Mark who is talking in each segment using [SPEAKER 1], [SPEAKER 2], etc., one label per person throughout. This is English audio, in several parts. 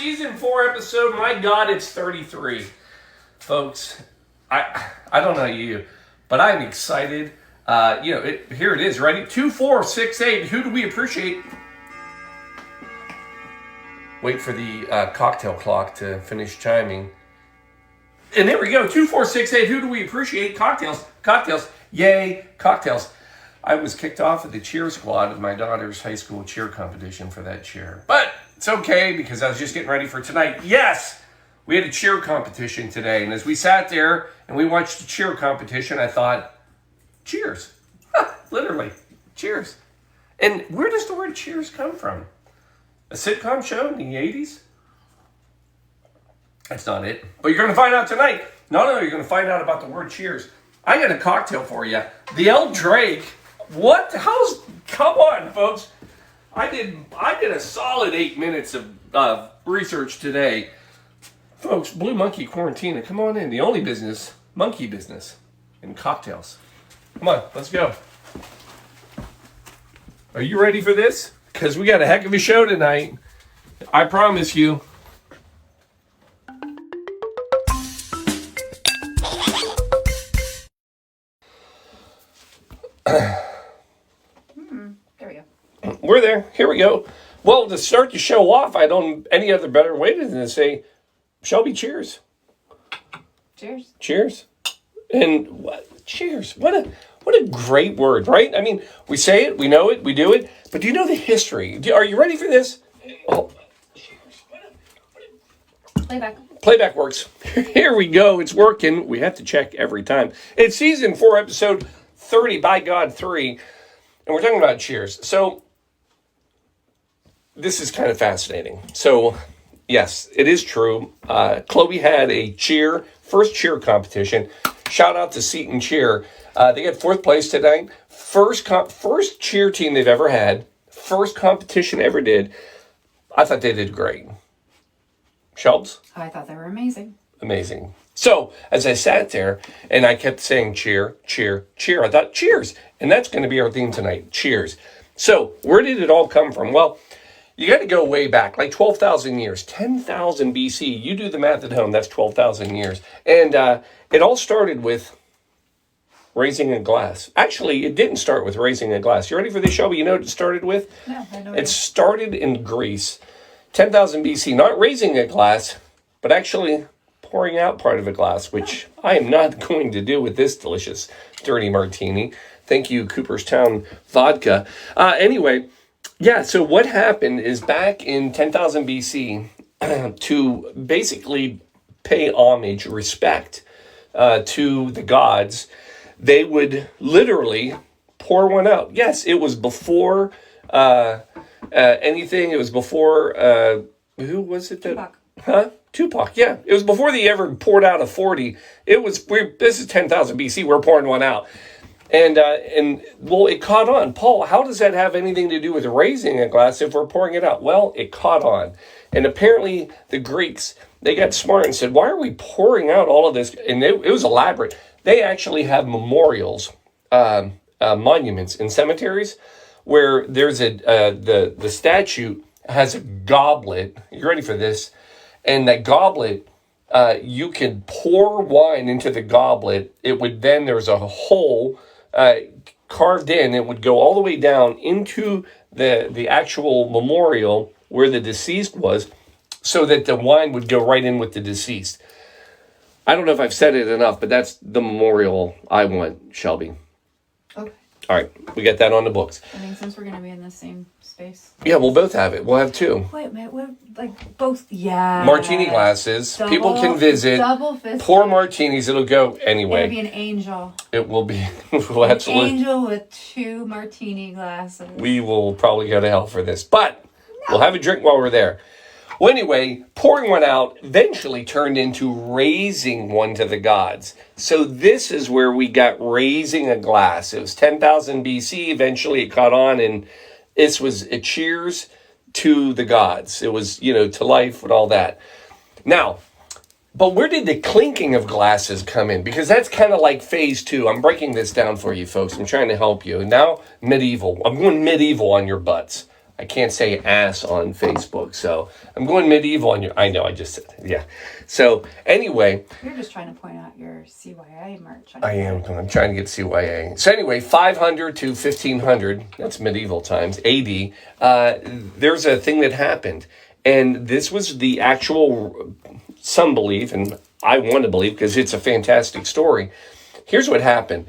[SPEAKER 1] season 4 episode. My God, it's 33. Folks, I don't know you, but I'm excited. Here it is, ready? 2, 4, 6, 8. Who do we appreciate? Wait for the cocktail clock to finish chiming. And there we go, 2, 4, 6, 8. Who do we appreciate? Cocktails. Yay, cocktails. I was kicked off of the cheer squad of my daughter's high school cheer competition for that cheer. But it's okay because I was just getting ready for tonight. Yes, we had a cheer competition today. And as we sat there and we watched the cheer competition, I thought, cheers. Literally, cheers. And where does the word cheers come from? A sitcom show in the 80s? That's not it. But you're going to find out tonight. No, you're going to find out about the word cheers. I got a cocktail for you. The Draque. What? Come on, folks. I did a solid 8 minutes of research today. Folks, Blue Monkey Quarantina, come on in. The only business, monkey business, in cocktails. Come on, let's go. Are you ready for this? Because we got a heck of a show tonight. I promise you.
[SPEAKER 2] There we go.
[SPEAKER 1] We're there. Here we go. Well, to start the show off, I don't any other better way than to say, Shelby, cheers.
[SPEAKER 2] Cheers.
[SPEAKER 1] Cheers. And cheers. What a great word, right? I mean, we say it, we know it, we do it. But do you know the history? Are you ready for this? Oh. Playback works. Here we go. It's working. We have to check every time. It's season 4, episode 30, by God, 3. And we're talking about cheers. So, this is kind of fascinating. So, yes, it is true. Chloe had a first cheer competition. Shout out to Seton Cheer. They got 4th place tonight. First cheer team they've ever had. First competition ever did. I thought they did great. Shelbs?
[SPEAKER 2] I thought they were amazing.
[SPEAKER 1] Amazing. So, as I sat there and I kept saying cheer, cheer, cheer, I thought cheers. And that's going to be our theme tonight, cheers. So, where did it all come from? Well, you got to go way back, like 12,000 years, 10,000 BC. You do the math at home, that's 12,000 years. And it all started with raising a glass. Actually, it didn't start with raising a glass. You ready for this, Shelby? You know what it started with?
[SPEAKER 2] No, I know.
[SPEAKER 1] It started in Greece, 10,000 BC. Not raising a glass, but actually pouring out part of a glass, which I am not going to do with this delicious dirty martini. Thank you, Cooperstown Vodka. Anyway, yeah, so what happened is back in 10,000 BC, to basically pay homage, respect to the gods, they would literally pour one out. Yes, it was before anything. It was before, who was it?
[SPEAKER 2] Tupac.
[SPEAKER 1] Tupac, yeah. It was before they ever poured out a 40. This is 10,000 BC, we're pouring one out. And it caught on. Paul, how does that have anything to do with raising a glass if we're pouring it out? Well, it caught on. And apparently the Greeks, they got smart and said, why are we pouring out all of this? And it was elaborate. They actually have memorials, monuments in cemeteries where there's the statue has a goblet. You ready for this? And that goblet, you can pour wine into the goblet. There's a hole carved in. It would go all the way down into the actual memorial where the deceased was, so that the wine would go right in with the deceased. I don't know if I've said it enough, but that's the memorial I want, Shelby.
[SPEAKER 2] Okay.
[SPEAKER 1] All right, we got that on the books.
[SPEAKER 2] I mean, since we're going to be in the same space.
[SPEAKER 1] Yeah, we'll both have it. We'll have 2.
[SPEAKER 2] Wait, man, what? Like both? Yeah.
[SPEAKER 1] Martini glasses. People can visit.
[SPEAKER 2] Double fist.
[SPEAKER 1] Pour martinis. It'll go anyway.
[SPEAKER 2] It'll be an angel.
[SPEAKER 1] It will be. Well, absolutely.
[SPEAKER 2] An angel with 2 martini glasses.
[SPEAKER 1] We will probably go to hell for this, but we'll have a drink while we're there. Well, anyway, pouring one out eventually turned into raising one to the gods. So this is where we got raising a glass. It was 10,000 BC. Eventually it caught on, and this was a cheers to the gods. It was, to life and all that. Now, but where did the clinking of glasses come in? Because that's kind of like phase 2. I'm breaking this down for you folks. I'm trying to help you. And now, medieval. I'm going medieval on your butts. I can't say ass on Facebook, so I'm going medieval on you. I know, I just said, yeah. So anyway.
[SPEAKER 2] You're just trying to point out your CYA merch.
[SPEAKER 1] I am. I'm trying to get CYA. So anyway, 500 to 1500, that's medieval times, AD, there's a thing that happened. And this was the actual, some believe, and I want to believe because it's a fantastic story. Here's what happened.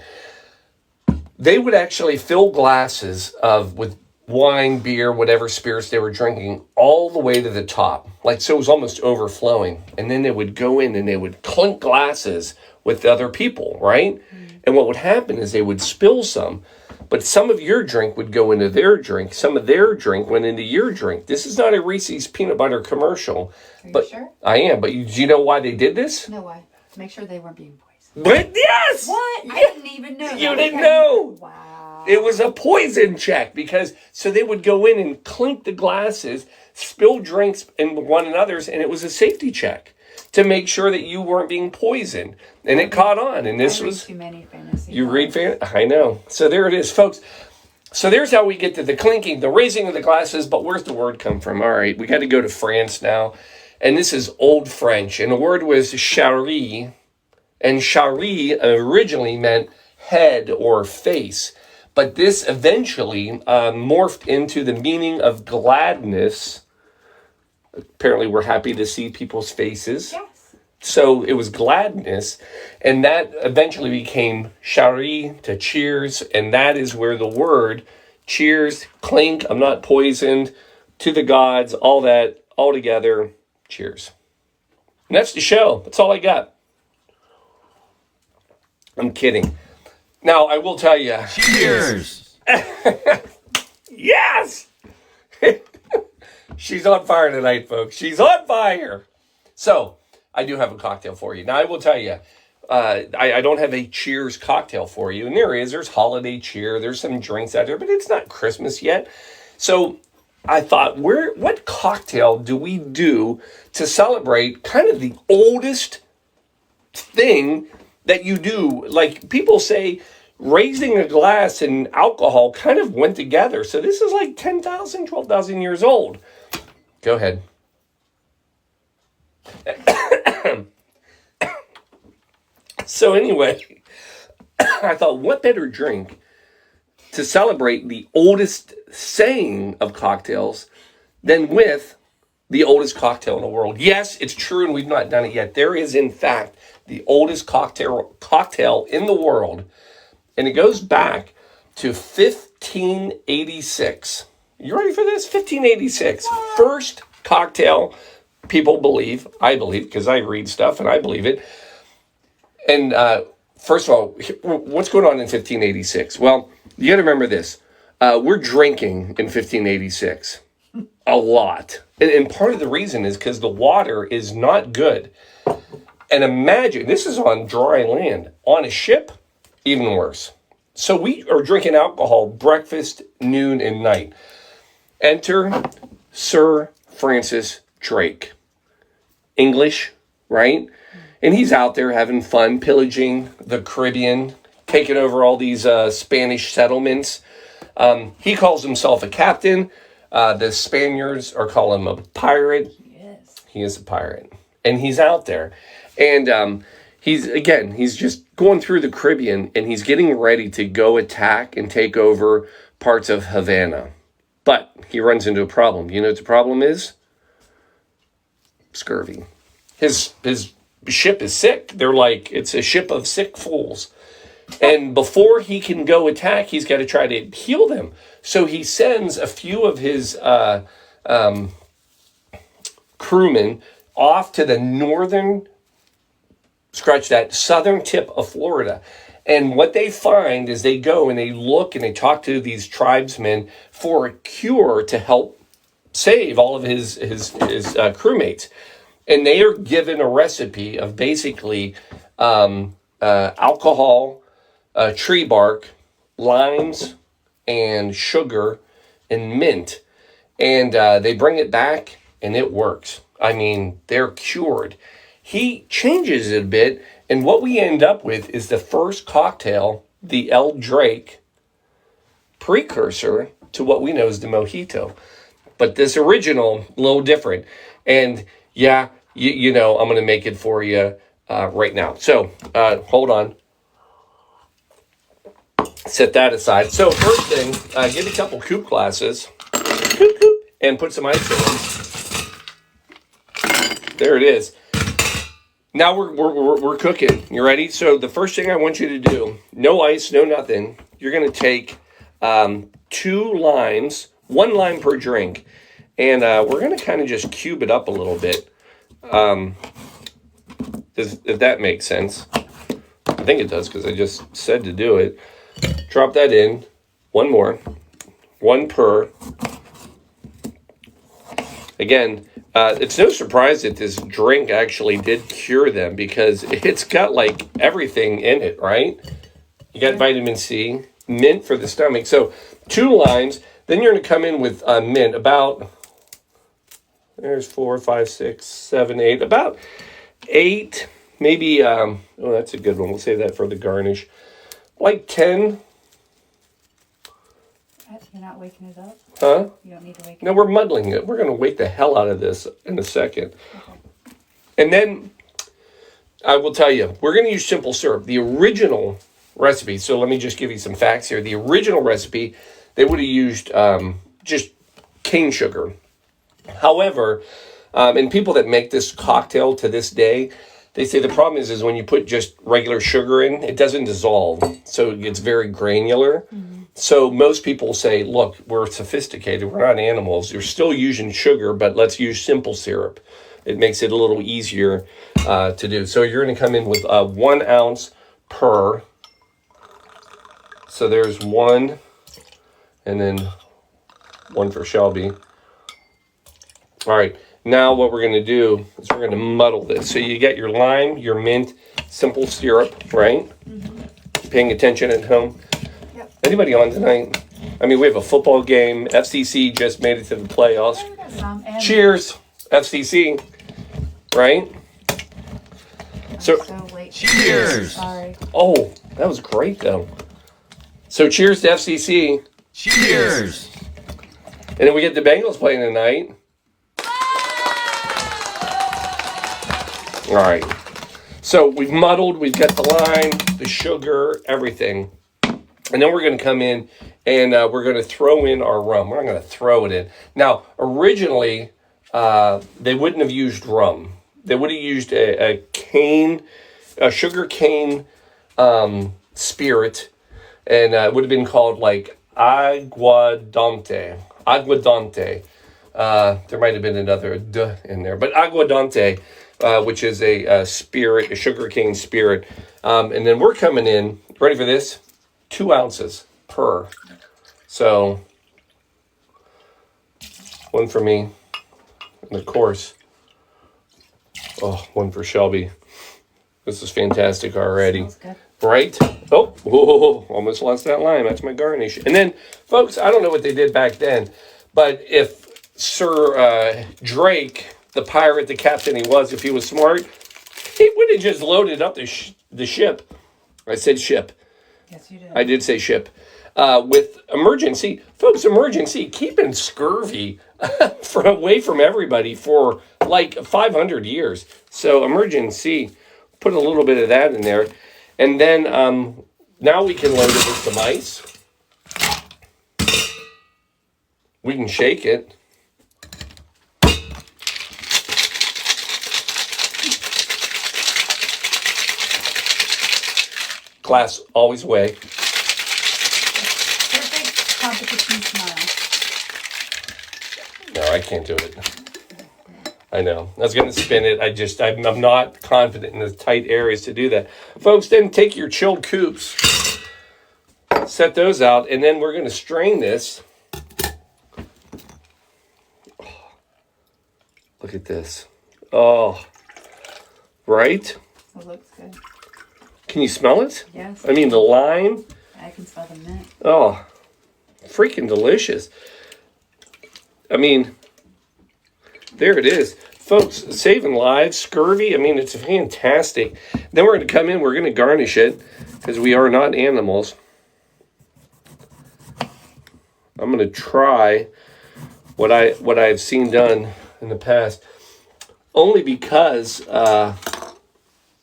[SPEAKER 1] They would actually fill glasses with wine, beer, whatever spirits they were drinking, all the way to the top. Like, so it was almost overflowing. And then they would go in and they would clink glasses with other people, right? And what would happen is they would spill some, but some of your drink would go into their drink. Some of their drink went into your drink. This is not a Reese's peanut butter commercial.
[SPEAKER 2] Are you sure?
[SPEAKER 1] I am. But do you know why they did this?
[SPEAKER 2] No, why? To make sure they weren't being poisoned.
[SPEAKER 1] But yes!
[SPEAKER 2] What?
[SPEAKER 1] Yeah.
[SPEAKER 2] I didn't even know that.
[SPEAKER 1] You didn't know.
[SPEAKER 2] Wow.
[SPEAKER 1] It was a poison check because so they would go in and clink the glasses, spill drinks in one another's, and it was a safety check to make sure that you weren't being poisoned. And it caught on. And this was
[SPEAKER 2] too many fantasy.
[SPEAKER 1] you read I know. So there it is, folks. So there's how we get to the clinking, the raising of the glasses. But where's the word come from? All right, we got to go to France now, and this is Old French, and the word was charrie, and charrie originally meant head or face. But this eventually morphed into the meaning of gladness. Apparently, we're happy to see people's faces.
[SPEAKER 2] Yes.
[SPEAKER 1] So it was gladness. And that eventually became charrie to cheers. And that is where the word cheers, clink, I'm not poisoned, to the gods, all that, all together, cheers. And that's the show. That's all I got. I'm kidding. Now, I will tell you.
[SPEAKER 3] Cheers!
[SPEAKER 1] Yes! She's on fire tonight, folks. She's on fire. So, I do have a cocktail for you. Now, I will tell you, I don't have a cheers cocktail for you. And there's holiday cheer. There's some drinks out there, but it's not Christmas yet. So, I thought, what cocktail do we do to celebrate kind of the oldest thing that you do? Like, people say raising a glass and alcohol kind of went together. So this is like 10,000, 12,000 years old. Go ahead. So anyway, I thought, what better drink to celebrate the oldest saying of cocktails than with the oldest cocktail in the world? Yes, it's true, and we've not done it yet. There is, in fact, the oldest cocktail in the world, and it goes back to 1586. You ready for this? 1586. First cocktail, people believe, I believe, because I read stuff and I believe it. And first of all, what's going on in 1586? Well, you got to remember this. We're drinking in 1586 a lot. And part of the reason is because the water is not good. And imagine, this is on dry land. On a ship, even worse. So we are drinking alcohol breakfast, noon, and night. Enter Sir Francis Drake. English, right? And he's out there having fun, pillaging the Caribbean, taking over all these Spanish settlements. He calls himself a captain. The Spaniards are calling him a pirate.
[SPEAKER 2] Yes.
[SPEAKER 1] He is a pirate. And he's out there. And he's just going through the Caribbean, and he's getting ready to go attack and take over parts of Havana. But he runs into a problem. You know what the problem is? Scurvy. His ship is sick. They're like, it's a ship of sick fools. And before he can go attack, he's got to try to heal them. So he sends a few of his crewmen off to the southern tip of Florida. And what they find is they go and they look and they talk to these tribesmen for a cure to help save all of his crewmates. And they are given a recipe of basically alcohol, tree bark, limes, and sugar, and mint. And they bring it back, and it works. I mean, they're cured. He changes it a bit, and what we end up with is the first cocktail, the El Draque, precursor to what we know as the mojito. But this original, a little different. And yeah, you know, I'm going to make it for you right now. So hold on. Set that aside. So first thing, get a couple coupe glasses and put some ice in them. There it is. Now we're cooking. You ready? So the first thing I want you to do, no ice, no nothing. You're going to take 2 limes, 1 lime per drink, and we're going to kind of just cube it up a little bit. If that makes sense. I think it does because I just said to do it. Drop that in. 1 more. 1 per. Again, it's no surprise that this drink actually did cure them because it's got like everything in it, right? You got vitamin C, mint for the stomach. So 2 limes. Then you're going to come in with mint. About, there's 4, 5, 6, 7, 8. About 8, maybe, oh, that's a good one. We'll save that for the garnish. Like 10.
[SPEAKER 2] You're not waking it up?
[SPEAKER 1] Huh?
[SPEAKER 2] You don't need to wake it up?
[SPEAKER 1] No, we're muddling it. We're going to wake the hell out of this in a second.
[SPEAKER 2] Okay.
[SPEAKER 1] And then, I will tell you, we're going to use simple syrup. The original recipe, so let me just give you some facts here. The original recipe, they would have used just cane sugar. However, and people that make this cocktail to this day, they say the problem is when you put just regular sugar in, it doesn't dissolve. So it gets very granular. Mm-hmm. So most people say, look, we're sophisticated. We're not animals. You're still using sugar, but let's use simple syrup. It makes it a little easier to do. So you're going to come in with 1 ounce per. So there's 1, and then 1 for Shelby. All right. Now what we're going to do is we're going to muddle this. So you get your lime, your mint, simple syrup, right? Mm-hmm. Paying attention at home. Yep. Anybody on tonight? I mean, we have a football game. FCC just made it to the playoffs. Cheers, FCC. Right? So
[SPEAKER 2] late.
[SPEAKER 3] Cheers.
[SPEAKER 2] Sorry.
[SPEAKER 1] Oh, that was great though. So cheers to FCC.
[SPEAKER 3] Cheers.
[SPEAKER 1] And then we get the Bengals playing tonight. All right. So we've muddled. We've got the lime, the sugar, everything. And then we're going to come in and we're going to throw in our rum. We're not going to throw it in. Now, originally, they wouldn't have used rum. They would have used a sugar cane spirit. And it would have been called like aguardente. Aguardente. There might have been another "d" in there. But aguardente, which is a spirit, a sugarcane spirit. And then we're coming in, ready for this? 2 ounces per. So, 1 for me. And of course, 1 for Shelby. This is fantastic already.
[SPEAKER 2] Smells good.
[SPEAKER 1] Right? Oh, whoa, almost lost that line. That's my garnish. And then, folks, I don't know what they did back then, but if Sir Draque, the pirate, the captain he was, if he was smart, he would have just loaded up the ship. I said ship.
[SPEAKER 2] Yes, you did.
[SPEAKER 1] I did say ship. With emergency. Folks, emergency, keeping scurvy away from everybody for like 500 years. So emergency, put a little bit of that in there. And then now we can load it with some ice. We can shake it. Class always away.
[SPEAKER 2] Perfect competition smile.
[SPEAKER 1] No, I can't do it. I know. I was going to spin it. I'm not confident in the tight areas to do that. Folks, then take your chilled coupes, set those out, and then we're going to strain this. Oh, look at this. Oh, right?
[SPEAKER 2] It looks good.
[SPEAKER 1] Can you smell it?
[SPEAKER 2] Yes.
[SPEAKER 1] I mean, the lime.
[SPEAKER 2] I can smell the mint.
[SPEAKER 1] Oh, freaking delicious. I mean, there it is. Folks, saving lives, scurvy. I mean, it's fantastic. Then we're going to come in. We're going to garnish it because we are not animals. I'm going to try what I've seen done in the past. Only because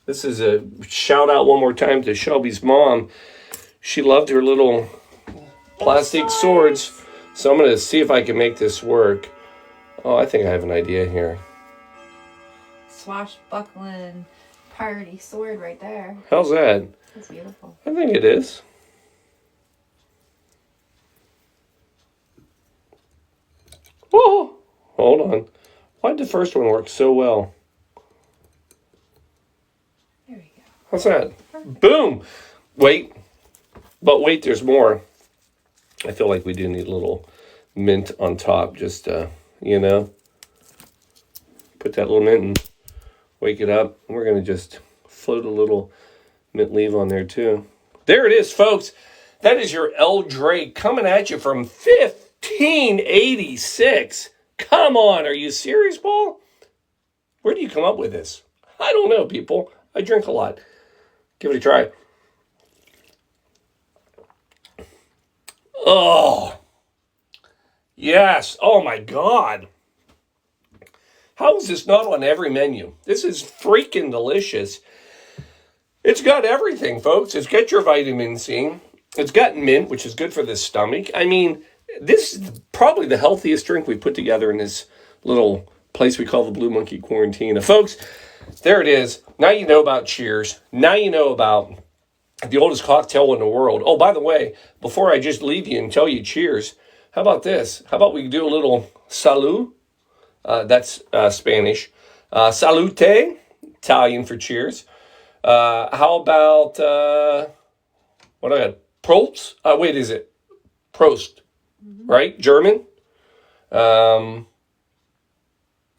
[SPEAKER 1] this is a shout out one more time to Shelby's mom. She loved her little plastic swords. So I'm going to see if I can make this work. Oh, I think I have an idea here.
[SPEAKER 2] Swashbuckling party sword right there.
[SPEAKER 1] How's that?
[SPEAKER 2] That's beautiful.
[SPEAKER 1] I think it is. Oh, hold on. Why did the first one work so well?
[SPEAKER 2] There we go.
[SPEAKER 1] How's that?
[SPEAKER 2] Perfect.
[SPEAKER 1] Boom. Wait. But wait, there's more. I feel like we do need a little mint on top. Just, you know. Put that little mint and wake it up. We're going to just float a little mint leaf on there too. There it is, folks. That is your Draque coming at you from 1586. Come on, are you serious, Paul? Where do you come up with this? I don't know, people. I drink a lot. Give it a try. Oh, yes. Oh, my God. How is this not on every menu? This is freaking delicious. It's got everything, folks. It's got your vitamin C. It's got mint, which is good for the stomach. I mean, this is probably the healthiest drink we put together in this little place we call the Blue Monkey Quarantine. Folks, there it is. Now you know about Cheers. Now you know about the oldest cocktail in the world. Oh, by the way, before I just leave you and tell you cheers, how about this? How about we do a little salud? That's Spanish. Salute, Italian for cheers. How about, what I got? Prost? Wait, is it? Prost, right? German.
[SPEAKER 2] How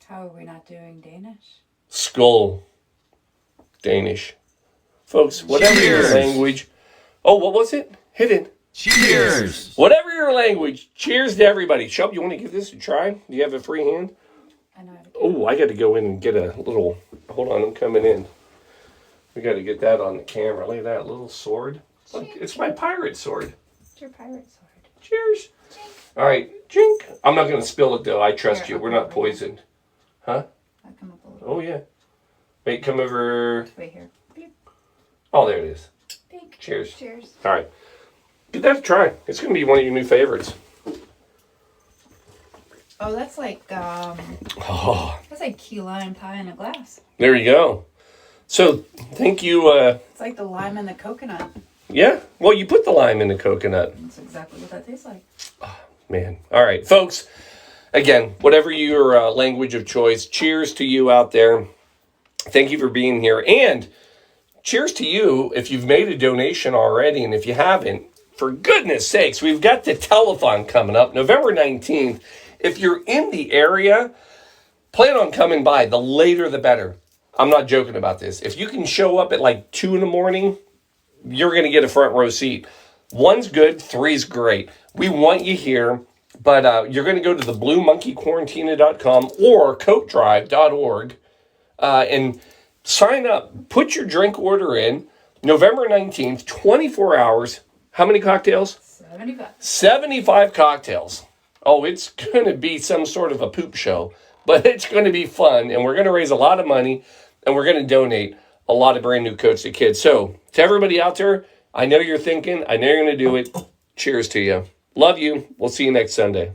[SPEAKER 2] are we not doing Danish?
[SPEAKER 1] Skull, Danish. Folks, whatever your
[SPEAKER 3] Cheers.
[SPEAKER 1] language. Oh, what was it? Hit it.
[SPEAKER 3] Cheers.
[SPEAKER 1] Whatever your language, cheers to everybody. Shub, you want to give this a try? Do you have a free hand?
[SPEAKER 2] I know how to
[SPEAKER 1] Oh, I got to go in and get a little... Hold on, I'm coming in. We got to get that on the camera. Look at that little sword. Look, it's my pirate sword.
[SPEAKER 2] It's your pirate sword.
[SPEAKER 1] Cheers. All right, drink. I'm not going to spill it, though. I trust
[SPEAKER 2] Here,
[SPEAKER 1] you. We're
[SPEAKER 2] I'll
[SPEAKER 1] not
[SPEAKER 2] come over here.
[SPEAKER 1] poisoned. Huh?
[SPEAKER 2] I'll come up a little.
[SPEAKER 1] Oh, yeah. Wait, come over...
[SPEAKER 2] Right here. Beep.
[SPEAKER 1] Oh, there it is.
[SPEAKER 2] Pink.
[SPEAKER 1] Cheers.
[SPEAKER 2] Cheers.
[SPEAKER 1] All right. Give that a try. It's going to be one of your new favorites.
[SPEAKER 2] Oh, that's like
[SPEAKER 1] Oh,
[SPEAKER 2] that's like key lime pie in a glass.
[SPEAKER 1] there you go. So, thank you.
[SPEAKER 2] It's like the lime and the coconut.
[SPEAKER 1] Yeah. Well, you put the lime in the coconut.
[SPEAKER 2] That's exactly what that tastes like.
[SPEAKER 1] Man. All right, folks. Again, whatever your language of choice, cheers to you out there. Thank you for being here. And cheers to you if you've made a donation already. And if you haven't, for goodness sakes, we've got the telethon coming up November 19th. If you're in the area, plan on coming by. The later, the better. I'm not joking about this. If you can show up at like 2 in the morning, you're going to get a front row seat. 1's good, 3's great. We want you here, but you're going to go to the bluemonkeyquarantina.com or cokedrive.org and sign up. Put your drink order in. November 19th, 24 hours. How many cocktails?
[SPEAKER 2] 75.
[SPEAKER 1] 75 cocktails. Oh, it's going to be some sort of a poop show, but it's going to be fun, and we're going to raise a lot of money, and we're going to donate a lot of brand new coats to kids. So, to everybody out there, I know you're thinking, I know you're going to do it. Cheers to you. Love you. We'll see you next Sunday.